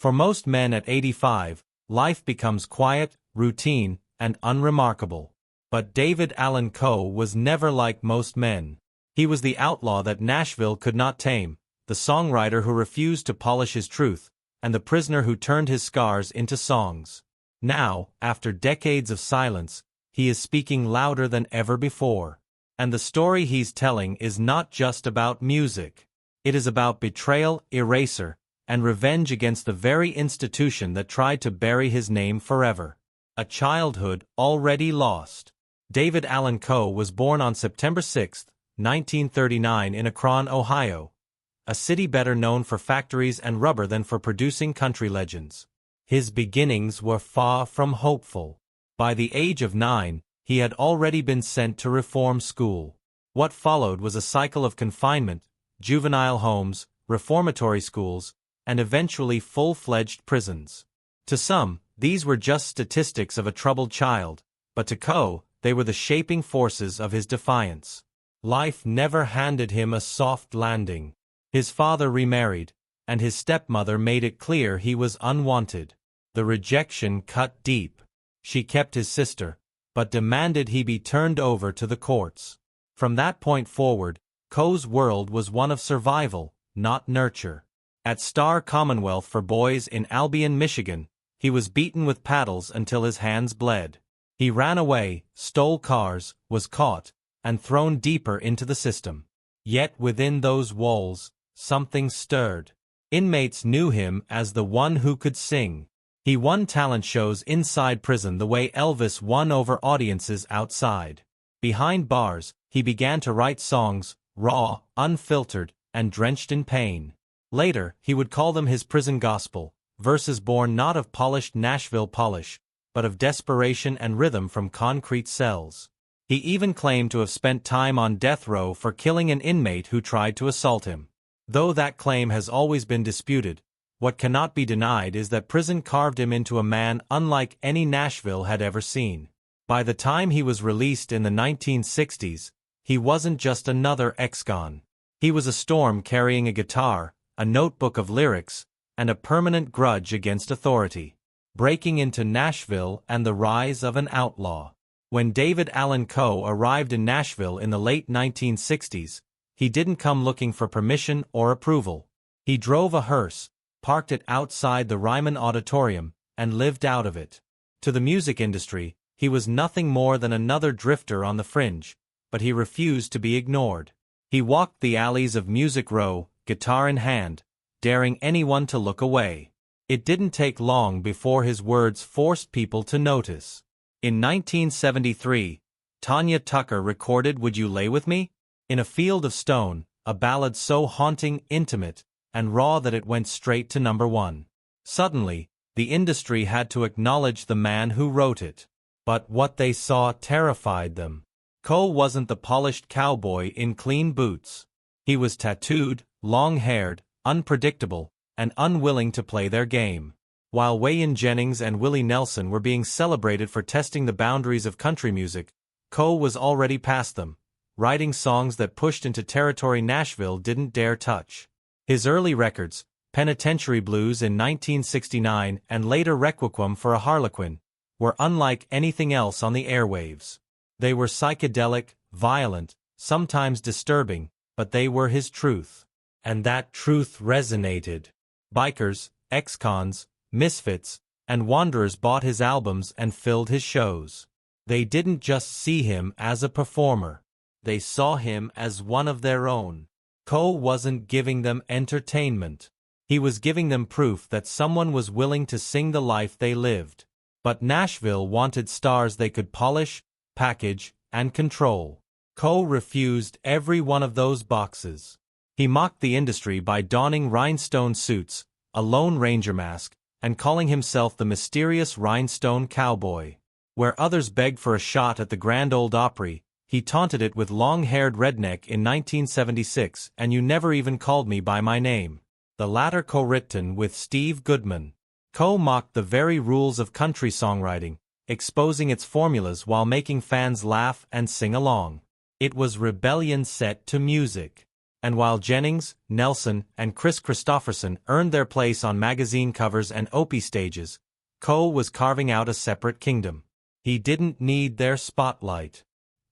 For most men at 85, life becomes quiet, routine, and unremarkable. But David Allan Coe was never like most men. He was the outlaw that Nashville could not tame, the songwriter who refused to polish his truth, and the prisoner who turned his scars into songs. Now, after decades of silence, he is speaking louder than ever before. And the story he's telling is not just about music. It is about betrayal, erasure, and revenge against the very institution that tried to bury his name forever. A childhood already lost. David Allan Coe was born on September 6, 1939 in Akron, Ohio, a city better known for factories and rubber than for producing country legends. His beginnings were far from hopeful. By the age of 9, he had already been sent to reform school. What followed was a cycle of confinement, juvenile homes, reformatory schools, and eventually full-fledged prisons. To some, these were just statistics of a troubled child, but to Coe, they were the shaping forces of his defiance. Life never handed him a soft landing. His father remarried, and his stepmother made it clear he was unwanted. The rejection cut deep. She kept his sister, but demanded he be turned over to the courts. From that point forward, Coe's world was one of survival, not nurture. At Star Commonwealth for Boys in Albion, Michigan, he was beaten with paddles until his hands bled. He ran away, stole cars, was caught, and thrown deeper into the system. Yet within those walls, something stirred. Inmates knew him as the one who could sing. He won talent shows inside prison the way Elvis won over audiences outside. Behind bars, he began to write songs, raw, unfiltered, and drenched in pain. Later, he would call them his prison gospel, verses born not of polished Nashville polish, but of desperation and rhythm from concrete cells. He even claimed to have spent time on death row for killing an inmate who tried to assault him. Though that claim has always been disputed, what cannot be denied is that prison carved him into a man unlike any Nashville had ever seen. By the time he was released in the 1960s, he wasn't just another ex-con. He was a storm carrying a guitar, a notebook of lyrics, and a permanent grudge against authority. Breaking into Nashville and the rise of an outlaw. When David Allan Coe arrived in Nashville in the late 1960s, he didn't come looking for permission or approval. He drove a hearse, parked it outside the Ryman Auditorium, and lived out of it. To the music industry, he was nothing more than another drifter on the fringe, but he refused to be ignored. He walked the alleys of Music Row, guitar in hand, daring anyone to look away. It didn't take long before his words forced people to notice. In 1973, Tanya Tucker recorded Would You Lay With Me? In a Field of Stone, a ballad so haunting, intimate, and raw that it went straight to #1. Suddenly, the industry had to acknowledge the man who wrote it. But what they saw terrified them. Coe wasn't the polished cowboy in clean boots. He was tattooed, long-haired, unpredictable, and unwilling to play their game. While Waylon Jennings and Willie Nelson were being celebrated for testing the boundaries of country music, Coe was already past them, writing songs that pushed into territory Nashville didn't dare touch. His early records, Penitentiary Blues in 1969 and later Requiem for a Harlequin, were unlike anything else on the airwaves. They were psychedelic, violent, sometimes disturbing, but they were his truth. And that truth resonated. Bikers, ex-cons, misfits, and wanderers bought his albums and filled his shows. They didn't just see him as a performer. They saw him as one of their own. Coe wasn't giving them entertainment. He was giving them proof that someone was willing to sing the life they lived. But Nashville wanted stars they could polish, package, and control. Coe refused every one of those boxes. He mocked the industry by donning rhinestone suits, a Lone Ranger mask, and calling himself the mysterious rhinestone cowboy. Where others begged for a shot at the Grand Ole Opry, he taunted it with long-haired redneck in 1976 and You Never Even Called Me By My Name, the latter co-written with Steve Goodman. Coe mocked the very rules of country songwriting, exposing its formulas while making fans laugh and sing along. It was rebellion set to music. And while Jennings, Nelson, and Chris Christopherson earned their place on magazine covers and Opry stages, Coe was carving out a separate kingdom. He didn't need their spotlight.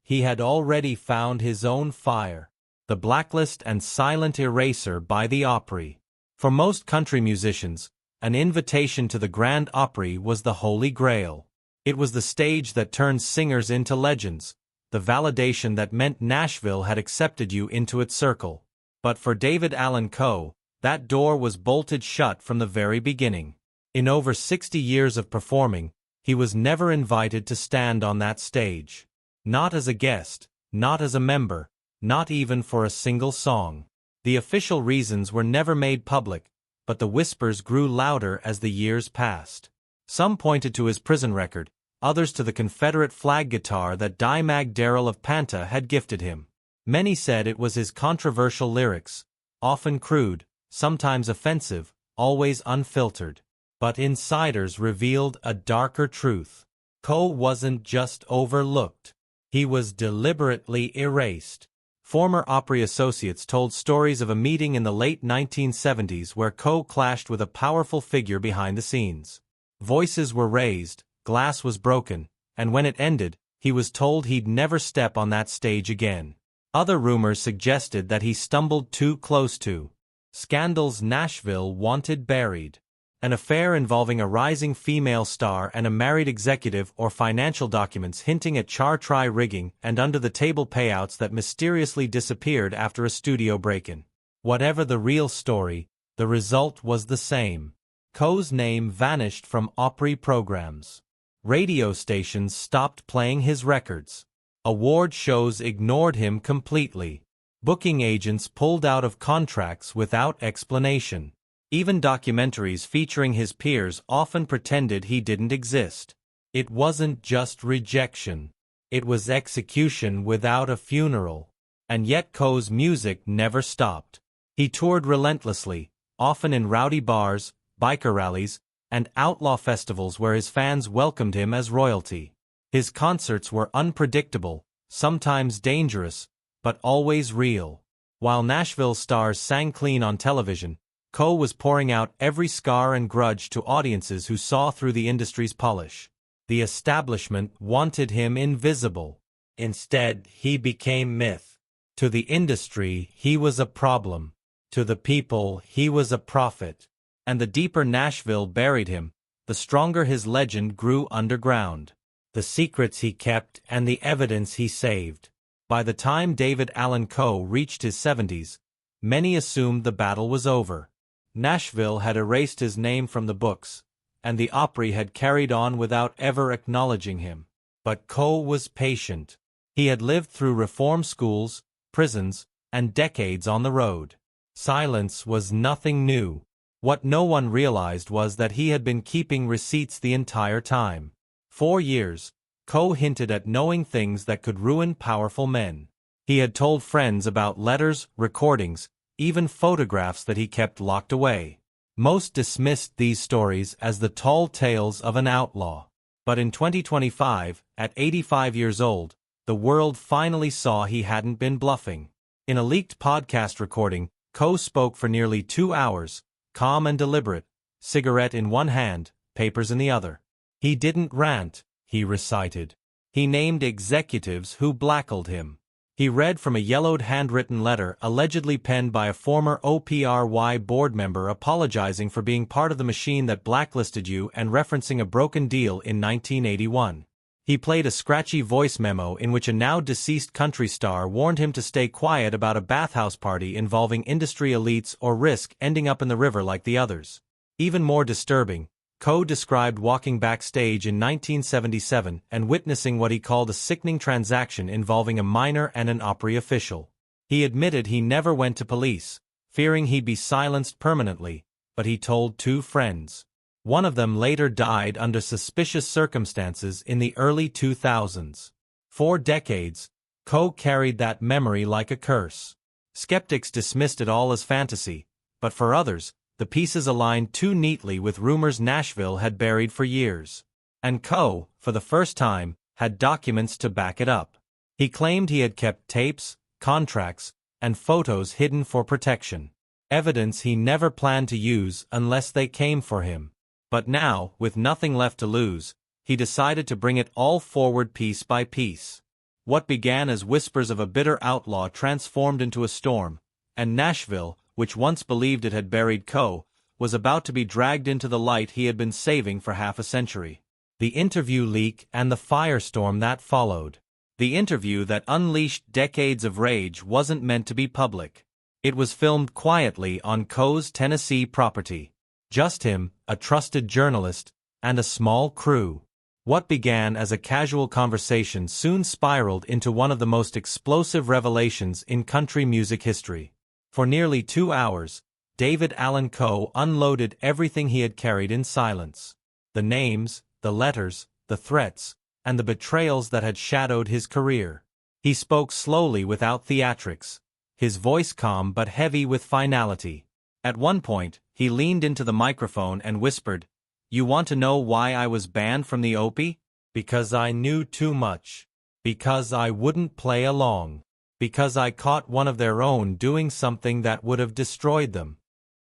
He had already found his own fire. The blacklist and silent eraser by the Opry. For most country musicians, an invitation to the Grand Opry was the holy grail. It was the stage that turned singers into legends, the validation that meant Nashville had accepted you into its circle. But for David Allan Coe, that door was bolted shut from the very beginning. In over 60 years of performing, he was never invited to stand on that stage. Not as a guest, not as a member, not even for a single song. The official reasons were never made public, but the whispers grew louder as the years passed. Some pointed to his prison record, others to the Confederate flag guitar that Dimag Darrell of Panta had gifted him. Many said it was his controversial lyrics, often crude, sometimes offensive, always unfiltered. But insiders revealed a darker truth. Coe wasn't just overlooked. He was deliberately erased. Former Opry associates told stories of a meeting in the late 1970s where Coe clashed with a powerful figure behind the scenes. Voices were raised, glass was broken, and when it ended, he was told he'd never step on that stage again. Other rumors suggested that he stumbled too close to scandals Nashville wanted buried. An affair involving a rising female star and a married executive, or financial documents hinting at char-try rigging and under-the-table payouts that mysteriously disappeared after a studio break-in. Whatever the real story, the result was the same. Coe's name vanished from Opry programs. Radio stations stopped playing his records. Award shows ignored him completely. Booking agents pulled out of contracts without explanation. Even documentaries featuring his peers often pretended he didn't exist. It wasn't just rejection. It was execution without a funeral. And yet Coe's music never stopped. He toured relentlessly, often in rowdy bars, biker rallies, and outlaw festivals where his fans welcomed him as royalty. His concerts were unpredictable, sometimes dangerous, but always real. While Nashville stars sang clean on television, Coe was pouring out every scar and grudge to audiences who saw through the industry's polish. The establishment wanted him invisible. Instead, he became myth. To the industry, he was a problem. To the people, he was a prophet. And the deeper Nashville buried him, the stronger his legend grew underground. The secrets he kept and the evidence he saved. By the time David Allan Coe reached his 70s, many assumed the battle was over. Nashville had erased his name from the books, and the Opry had carried on without ever acknowledging him. But Coe was patient. He had lived through reform schools, prisons, and decades on the road. Silence was nothing new. What no one realized was that he had been keeping receipts the entire time. 4 years, Coe hinted at knowing things that could ruin powerful men. He had told friends about letters, recordings, even photographs that he kept locked away. Most dismissed these stories as the tall tales of an outlaw. But in 2025, at 85 years old, the world finally saw he hadn't been bluffing. In a leaked podcast recording, Coe spoke for nearly 2 hours, calm and deliberate, cigarette in one hand, papers in the other. He didn't rant, he recited. He named executives who blackmailed him. He read from a yellowed handwritten letter allegedly penned by a former OPRY board member apologizing for being part of the machine that blacklisted you and referencing a broken deal in 1981. He played a scratchy voice memo in which a now-deceased country star warned him to stay quiet about a bathhouse party involving industry elites or risk ending up in the river like the others. Even more disturbing, Coe described walking backstage in 1977 and witnessing what he called a sickening transaction involving a minor and an Opry official. He admitted he never went to police, fearing he'd be silenced permanently, but he told 2 friends. One of them later died under suspicious circumstances in the early 2000s. For decades, Coe carried that memory like a curse. Skeptics dismissed it all as fantasy, but for others, the pieces aligned too neatly with rumors Nashville had buried for years. And Coe, for the first time, had documents to back it up. He claimed he had kept tapes, contracts, and photos hidden for protection. Evidence he never planned to use unless they came for him. But now, with nothing left to lose, he decided to bring it all forward piece by piece. What began as whispers of a bitter outlaw transformed into a storm, and Nashville, which once believed it had buried Coe, was about to be dragged into the light he had been saving for half a century. The interview leak and the firestorm that followed. The interview that unleashed decades of rage wasn't meant to be public. It was filmed quietly on Coe's Tennessee property. Just him, a trusted journalist, and a small crew. What began as a casual conversation soon spiraled into one of the most explosive revelations in country music history. For nearly 2 hours, David Allan Coe unloaded everything he had carried in silence. The names, the letters, the threats, and the betrayals that had shadowed his career. He spoke slowly without theatrics, his voice calm but heavy with finality. At one point, he leaned into the microphone and whispered, "You want to know why I was banned from the Opry? Because I knew too much. Because I wouldn't play along. Because I caught one of their own doing something that would have destroyed them.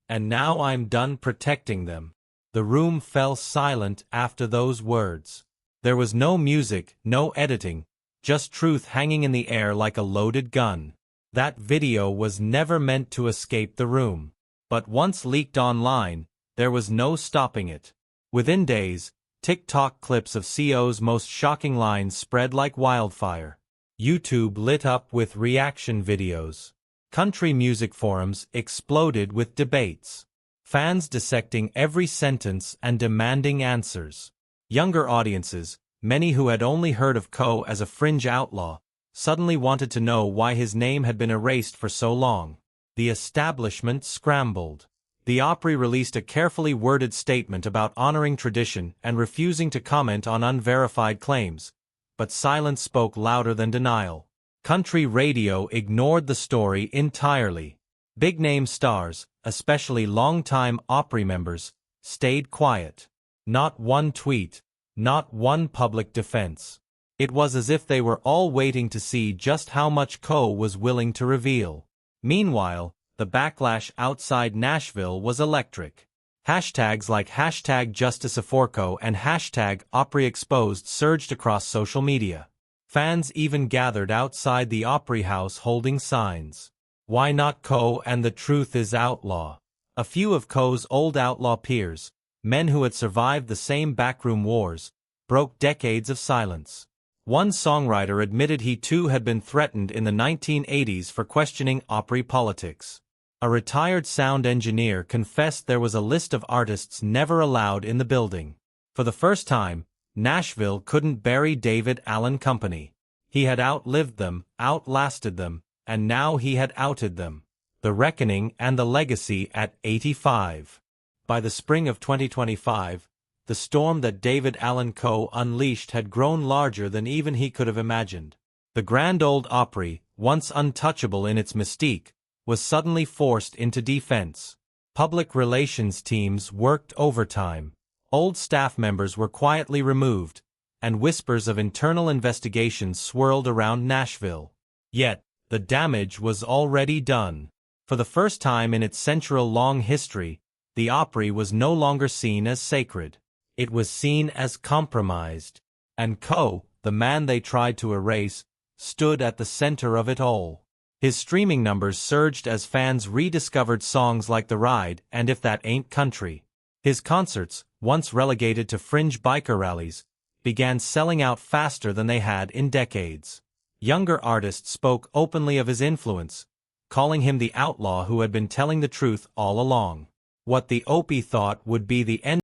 And now I'm done protecting them." The room fell silent after those words. There was no music, no editing, just truth hanging in the air like a loaded gun. That video was never meant to escape the room. But once leaked online, there was no stopping it. Within days, TikTok clips of Co's most shocking lines spread like wildfire. YouTube lit up with reaction videos. Country music forums exploded with debates. Fans dissecting every sentence and demanding answers. Younger audiences, many who had only heard of Coe as a fringe outlaw, suddenly wanted to know why his name had been erased for so long. The establishment scrambled. The Opry released a carefully worded statement about honoring tradition and refusing to comment on unverified claims, but silence spoke louder than denial. Country radio ignored the story entirely. Big-name stars, especially longtime Opry members, stayed quiet. Not one tweet, not one public defense. It was as if they were all waiting to see just how much Coe was willing to reveal. Meanwhile, the backlash outside Nashville was electric. Hashtags like #JusticeForCoe and #OpryExposed surged across social media. Fans even gathered outside the Opry house holding signs. "Why not Coe and the truth is outlaw?" A few of Coe's old outlaw peers, men who had survived the same backroom wars, broke decades of silence. One songwriter admitted he too had been threatened in the 1980s for questioning Opry politics. A retired sound engineer confessed there was a list of artists never allowed in the building. For the first time, Nashville couldn't bury David Allan Company. He had outlived them, outlasted them, and now he had outed them. The reckoning and the legacy at 85. By the spring of 2025, the storm that David Allan Coe unleashed had grown larger than even he could have imagined. The Grand Ole Opry, once untouchable in its mystique, was suddenly forced into defense. Public relations teams worked overtime. Old staff members were quietly removed, and whispers of internal investigations swirled around Nashville. Yet, the damage was already done. For the first time in its century-long history, the Opry was no longer seen as sacred. It was seen as compromised. And Coe, the man they tried to erase, stood at the center of it all. His streaming numbers surged as fans rediscovered songs like The Ride and If That Ain't Country. His concerts, once relegated to fringe biker rallies, began selling out faster than they had in decades. Younger artists spoke openly of his influence, calling him the outlaw who had been telling the truth all along. What the Opry thought would be the end